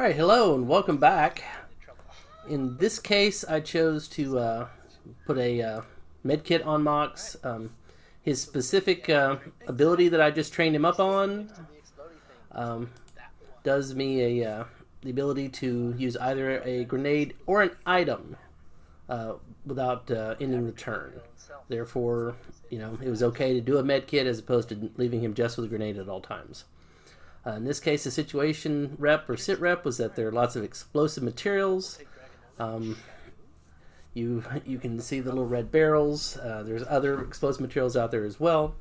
Alright, hello and welcome back. In this case, I chose to put a medkit on Mox. His specific ability that I just trained him up on does me the ability to use either a grenade or an item without ending the turn. Therefore, it was okay to do a medkit as opposed to leaving him just with a grenade at all times. In this case, the situation rep or sit rep was that there are lots of explosive materials. You can see the little red barrels. There's other explosive materials out there as well.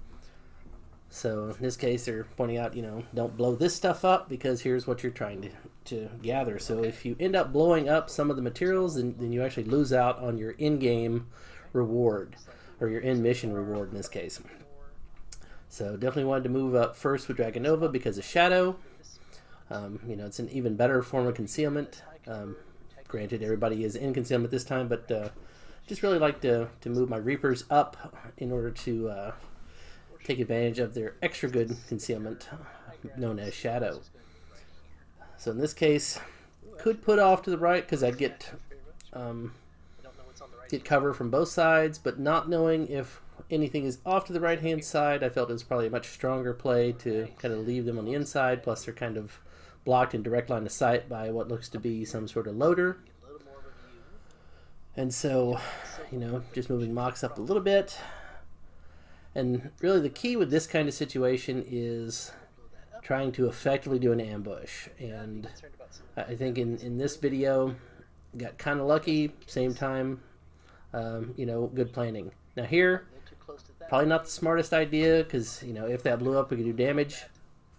So in this case, they're pointing out, don't blow this stuff up because here's what you're trying to gather. So if you end up blowing up some of the materials, then you actually lose out on your in-game reward, or your in-mission reward in this case. So definitely wanted to move up first with Dragonova because of Shadow. It's an even better form of concealment. Granted, everybody is in concealment this time, but just really like to move my Reapers up in order to take advantage of their extra good concealment known as Shadow. So in this case, could put off to the right because I'd get cover from both sides, but not knowing if anything is off to the right hand side, I felt it was probably a much stronger play to kind of leave them on the inside, plus they're kind of blocked in direct line of sight by what looks to be some sort of loader. And so, just moving Mox up a little bit. And really the key with this kind of situation is trying to effectively do an ambush. And I think in this video, got kind of lucky, same time, good planning. Now here, probably not the smartest idea because, if that blew up, we could do damage.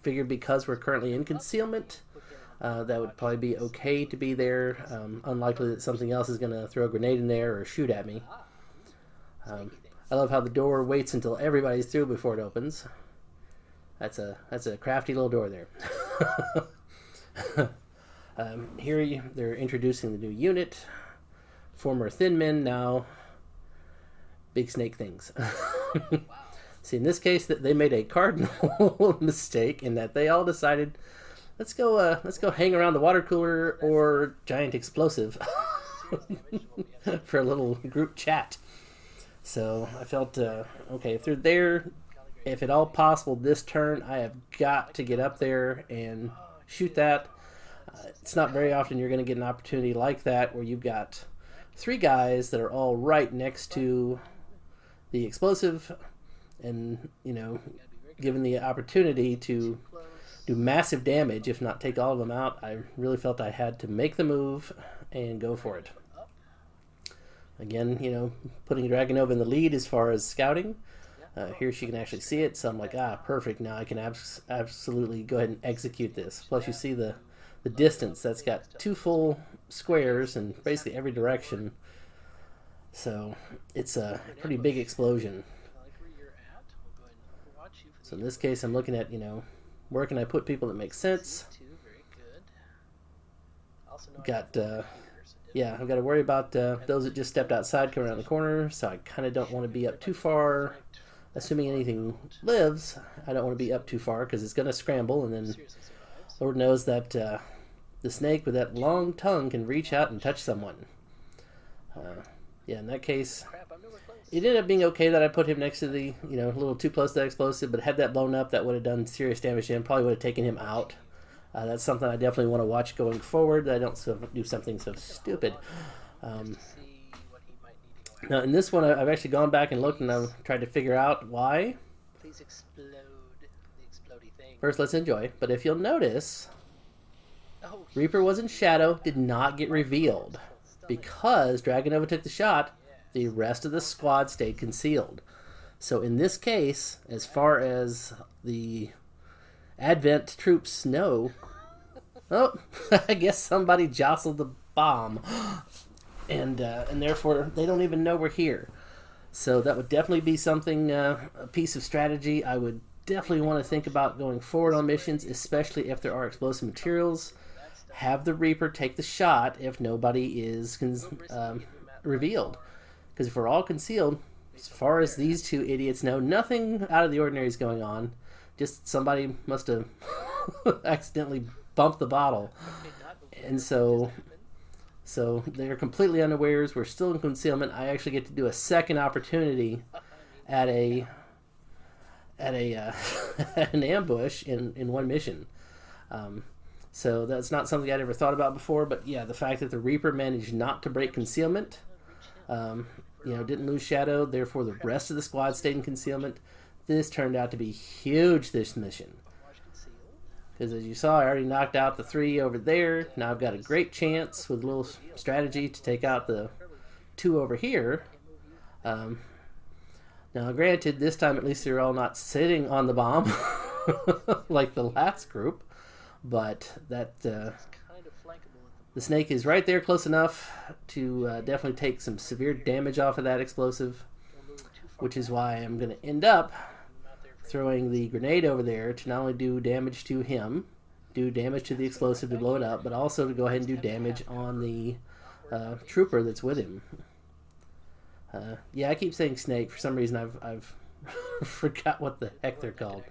Figured because we're currently in concealment, that would probably be okay to be there. Unlikely that something else is going to throw a grenade in there or shoot at me. I love how the door waits until everybody's through before it opens. That's a crafty little door there. Here they're introducing the new unit. Former Thin Men, now Big Snake Things. See, in this case, that they made a cardinal mistake in that they all decided, let's go hang around the water cooler or giant explosive for a little group chat. So I felt okay, if they're there, if at all possible this turn, I have got to get up there and shoot that. It's not very often you're going to get an opportunity like that where you've got three guys that are all right next to the explosive, and given the opportunity to do massive damage, if not take all of them out, I really felt I had to make the move and go for it. Again, putting Dragonova in the lead as far as scouting. Here she can actually see it, so I'm like, perfect. Now I can absolutely go ahead and execute this. Plus you see the distance. That's got two full squares in basically every direction. So it's a pretty big explosion. So in this case, I'm looking at, where can I put people that make sense? I've got to worry about those that just stepped outside coming around the corner, so I kind of don't want to be up too far. Assuming anything lives, I don't want to be up too far because it's going to scramble, and then Lord knows that the snake with that long tongue can reach out and touch someone. In that case, it ended up being okay that I put him next to the, a little too close to that explosive, but had that blown up, that would have done serious damage to him, probably would have taken him out. That's something I definitely want to watch going forward, that I don't do something so stupid. Now, in this one, I've actually gone back and looked, and I've tried to figure out why. First, let's enjoy. But if you'll notice, Reaper was in Shadow, did not get revealed. Because Dragonova took the shot, the rest of the squad stayed concealed. So in this case, as far as the Advent troops know, I guess somebody jostled the bomb. And therefore, they don't even know we're here. So that would definitely be something, a piece of strategy I would definitely want to think about going forward on missions, especially if there are explosive materials. Have the Reaper take the shot if nobody is revealed. Because if we're all concealed, as far as these two idiots know, nothing out of the ordinary is going on. Just somebody must have accidentally bumped the bottle. And so they're completely unawares. We're still in concealment. I actually get to do a second opportunity at a at an ambush in one mission. So that's not something I'd ever thought about before. But yeah, the fact that the Reaper managed not to break concealment, didn't lose shadow. Therefore, the rest of the squad stayed in concealment. This turned out to be huge this mission. Because as you saw, I already knocked out the 3 over there. Now I've got a great chance with a little strategy to take out the 2 over here. Now granted, this time at least they're all not sitting on the bomb like the last group. But that the snake is right there close enough to definitely take some severe damage off of that explosive. Which is why I'm going to end up throwing the grenade over there to not only do damage to him, do damage to the explosive to blow it up, but also to go ahead and do damage on the trooper that's with him. Yeah, I keep saying snake. For some reason, I've forgot what the heck they're called.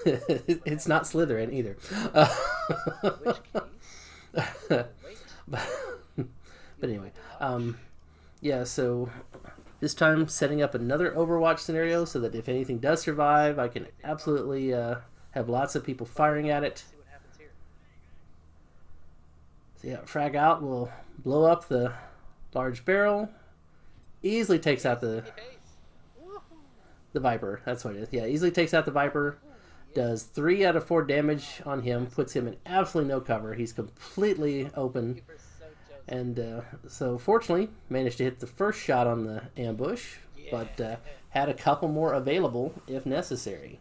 It's not Slytherin either. But anyway, yeah, so this time setting up another Overwatch scenario so that if anything does survive, I can absolutely have lots of people firing at it. So yeah, frag out will blow up the large barrel. Easily takes out the Viper. That's what it is. Yeah, easily takes out the Viper. Does 3 out of 4 damage on him. Puts him in absolutely no cover. He's completely open. And so fortunately, managed to hit the first shot on the ambush. But had a couple more available if necessary.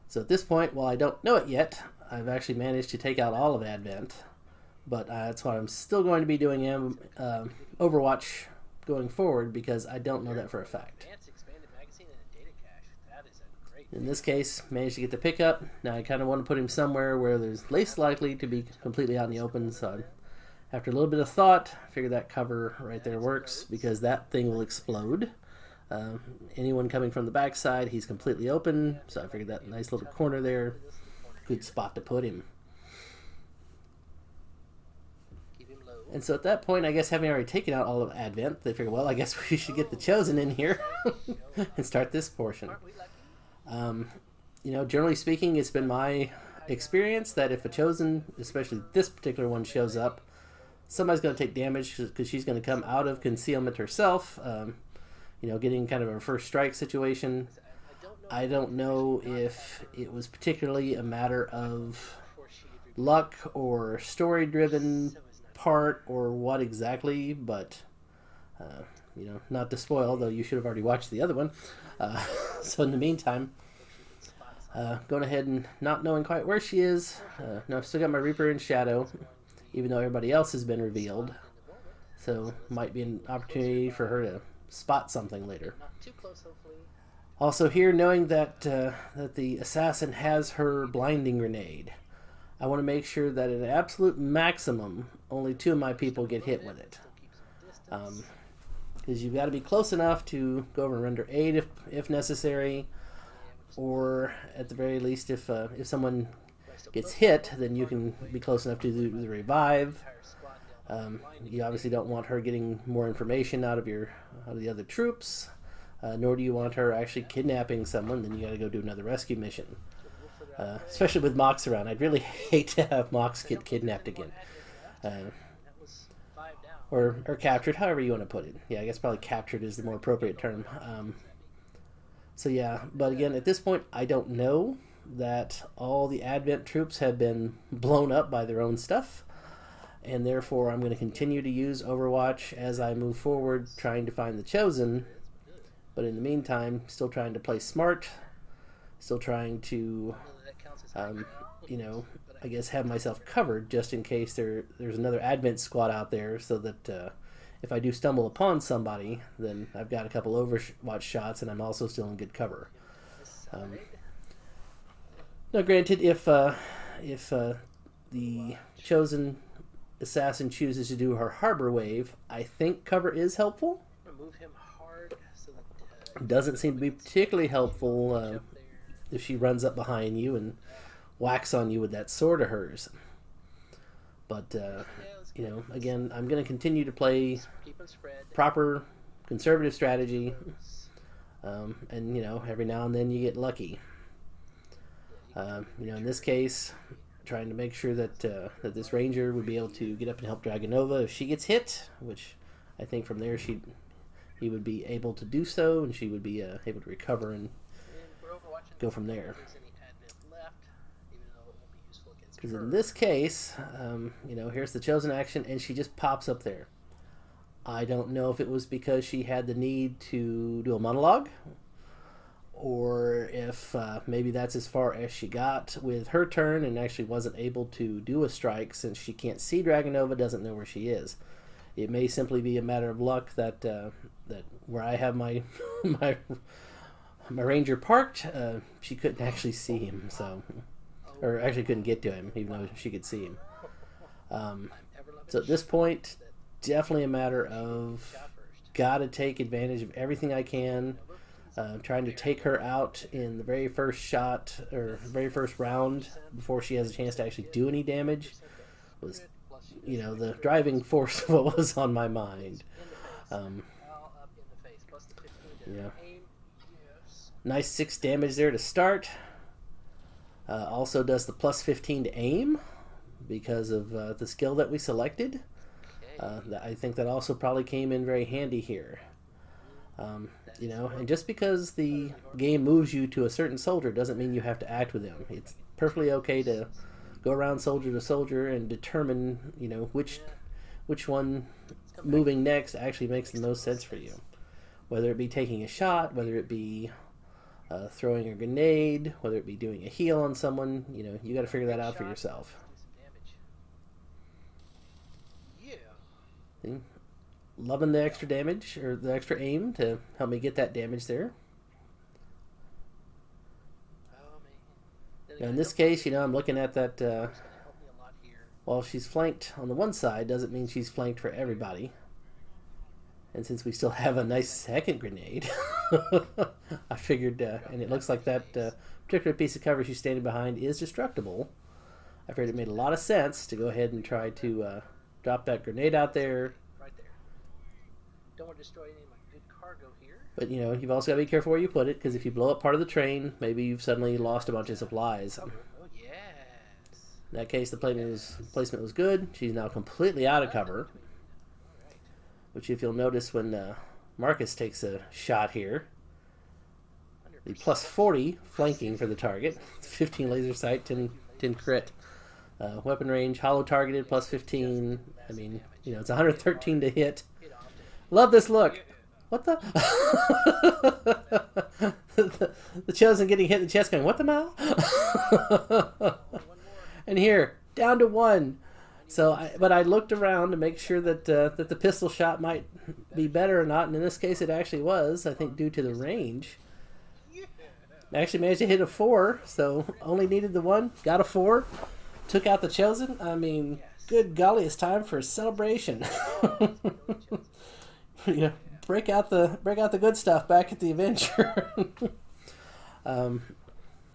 So at this point, while I don't know it yet, I've actually managed to take out all of Advent. But that's why I'm still going to be doing Overwatch going forward, because I don't know that for a fact. In this case, managed to get the pickup. Now I kind of want to put him somewhere where there's least likely to be completely out in the open. So after a little bit of thought, I figured that cover right there works, because that thing will explode. Anyone coming from the backside, he's completely open. So I figured that nice little corner there, good spot to put him. And so at that point, I guess having already taken out all of Advent, they figured, well, I guess we should get the Chosen in here and start this portion. Generally speaking, it's been my experience that if a Chosen, especially this particular one, shows up, somebody's going to take damage because she's going to come out of concealment herself, getting kind of a first strike situation. I don't know if it was particularly a matter of luck or story-driven part or what exactly, but not to spoil, though you should have already watched the other one. So in the meantime, going ahead and not knowing quite where she is. Now I've still got my Reaper in shadow, even though everybody else has been revealed. So might be an opportunity for her to spot something later. Also here, knowing that that the assassin has her blinding grenade, I want to make sure that at an absolute maximum, only 2 of my people get hit with it. Because you've got to be close enough to go over and render aid if necessary, or at the very least, if someone gets hit, then you can be close enough to do the revive. You obviously don't want her getting more information out of the other troops, nor do you want her actually kidnapping someone. Then you got to go do another rescue mission. Especially with Mox around, I'd really hate to have Mox get kidnapped again. Or captured, however you want to put it. Yeah, I guess probably captured is the more appropriate term. So yeah, but again, at this point, I don't know that all the Advent troops have been blown up by their own stuff, and therefore I'm going to continue to use Overwatch as I move forward, trying to find the Chosen, but in the meantime, still trying to play smart, still trying to, I guess have myself covered just in case there's another Advent squad out there, so that if I do stumble upon somebody, then I've got a couple Overwatch shots and I'm also still in good cover. Now granted, if the Chosen assassin chooses to do her Harbor Wave, I think cover is helpful. Doesn't seem to be particularly helpful if she runs up behind you and wax on you with that sword of hers. But, you know, again, I'm going to continue to play proper conservative strategy. And, you know, every now and then you get lucky. You know, in this case, trying to make sure that that this ranger would be able to get up and help Dragonova if she gets hit, which I think from there he would be able to do so, and she would be able to recover and go from there. Because in this case, you know, here's the chosen action, and she just pops up there. I don't know if it was because she had the need to do a monologue, or if maybe that's as far as she got with her turn and actually wasn't able to do a strike since she can't see Dragonova, doesn't know where she is. It may simply be a matter of luck that that where I have my my ranger parked, she couldn't actually see him, so, or actually couldn't get to him, even though she could see him. So at this point, definitely a matter of gotta take advantage of everything I can. Trying to take her out in the very first shot or very first round before she has a chance to actually do any damage was, you know, the driving force of what was on my mind. Yeah, nice 6 damage there to start. Also does the plus 15 to aim because of the skill that we selected. I think that also probably came in very handy here. You know, and just because the game moves you to a certain soldier doesn't mean you have to act with him. It's perfectly okay to go around soldier to soldier and determine, you know, which one moving next actually makes the most sense for you. Whether it be taking a shot, whether it be throwing a grenade, whether it be doing a heal on someone, you know, you got to figure that out for yourself. See? Loving the extra damage, or the extra aim to help me get that damage there. Now in this case, you know, I'm looking at that, while she's flanked on the one side, doesn't mean she's flanked for everybody. And since we still have a nice second grenade, I figured, and it looks like that particular piece of cover she's standing behind is destructible. I figured it made a lot of sense to go ahead and try to drop that grenade out there. Don't want to destroy any of my good cargo here. But, you know, you've also got to be careful where you put it, because if you blow up part of the train, maybe you've suddenly lost a bunch of supplies. Oh, yes. In that case, the placement was good. She's now completely out of cover. Which, if you'll notice when Marcus takes a shot here, the plus 40 flanking for the target, 15 laser sight, 10 crit. Weapon range, hollow targeted, plus 15. I mean, you know, it's 113 to hit. Love this look. What the? the chosen getting hit in the chest going, what the hell? And here, down to 1. So, but I looked around to make sure that that the pistol shot might be better or not, and in this case it actually was, I think due to the range. I actually managed to hit a 4, so only needed the 1, got a 4, took out the chosen. I mean, good golly, it's time for a celebration. You know, break out the good stuff back at the Avenger.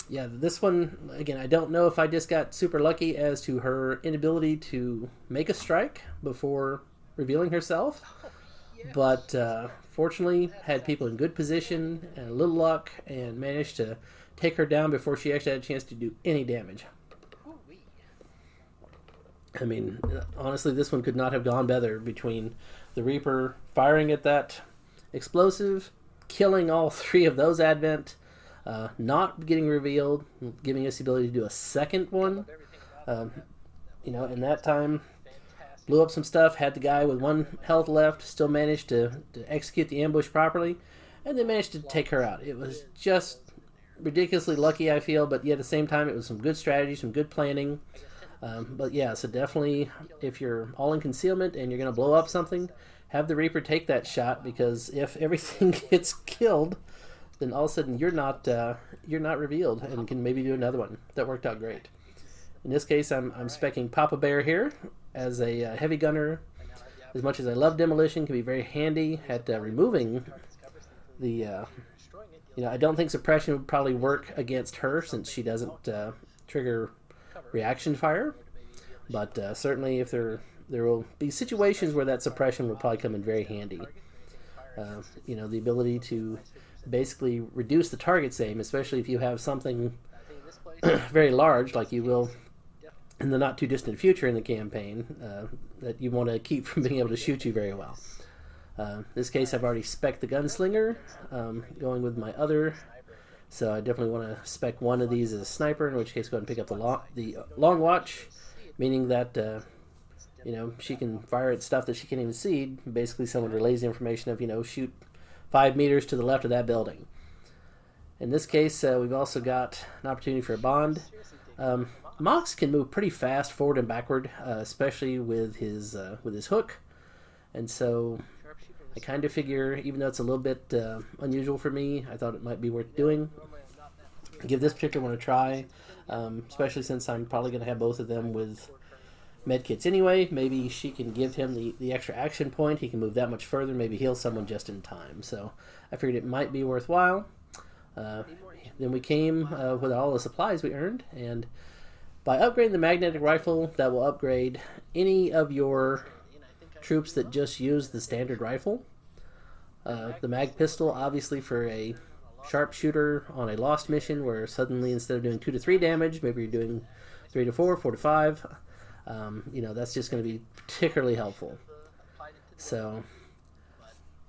Yeah, this one, again, I don't know if I just got super lucky as to her inability to make a strike before revealing herself, but fortunately had people in good position and a little luck and managed to take her down before she actually had a chance to do any damage. I mean, honestly, this one could not have gone better between the Reaper firing at that explosive, killing all 3 of those Advent, not getting revealed, giving us the ability to do a second one. You know, in that time, blew up some stuff, had the guy with 1 health left, still managed to execute the ambush properly, and then managed to take her out. It was just ridiculously lucky, I feel, but yet at the same time, it was some good strategy, some good planning. But yeah, so definitely, if you're all in concealment and you're going to blow up something, have the Reaper take that shot, because if everything gets killed, then all of a sudden you're not revealed and can maybe do another one. That worked out great. In this case, I'm specking Papa Bear here as a heavy gunner. As much as I love demolition, can be very handy at removing the. You know, I don't think suppression would probably work against her since she doesn't trigger reaction fire. But certainly if there will be situations where that suppression will probably come in very handy. You know, the ability to basically reduce the target's aim, especially if you have something very large, like you will in the not too distant future in the campaign, that you want to keep from being able to shoot you very well. In this case, I've already spec'd the gunslinger, going with my other, so I definitely want to spec one of these as a sniper, in which case go ahead and pick up the long watch, meaning that you know, she can fire at stuff that she can't even see. Basically, someone relays the information of, you know, shoot 5 meters to the left of that building. In this case, we've also got an opportunity for a bond. Mox can move pretty fast forward and backward, especially with his hook. And so I kind of figure, even though it's a little bit unusual for me, I thought it might be worth doing. Give this particular one a try, especially since I'm probably going to have both of them with medkits anyway. Maybe she can give him the extra action point. He can move that much further, maybe heal someone just in time. So I figured it might be worthwhile. Then we came with all the supplies we earned, and by upgrading the magnetic rifle, that will upgrade any of your troops that just use the standard rifle. The mag pistol, obviously, for a sharpshooter on a lost mission where suddenly instead of doing 2 to 3 damage, maybe you're doing 3 to 4, 4 to 5. You know, that's just going to be particularly helpful. So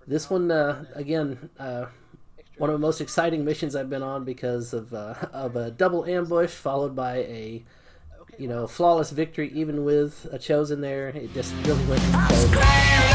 this one, again, one of the most exciting missions I've been on because of a double ambush followed by a, you know, flawless victory, even with a chosen there. It just really went.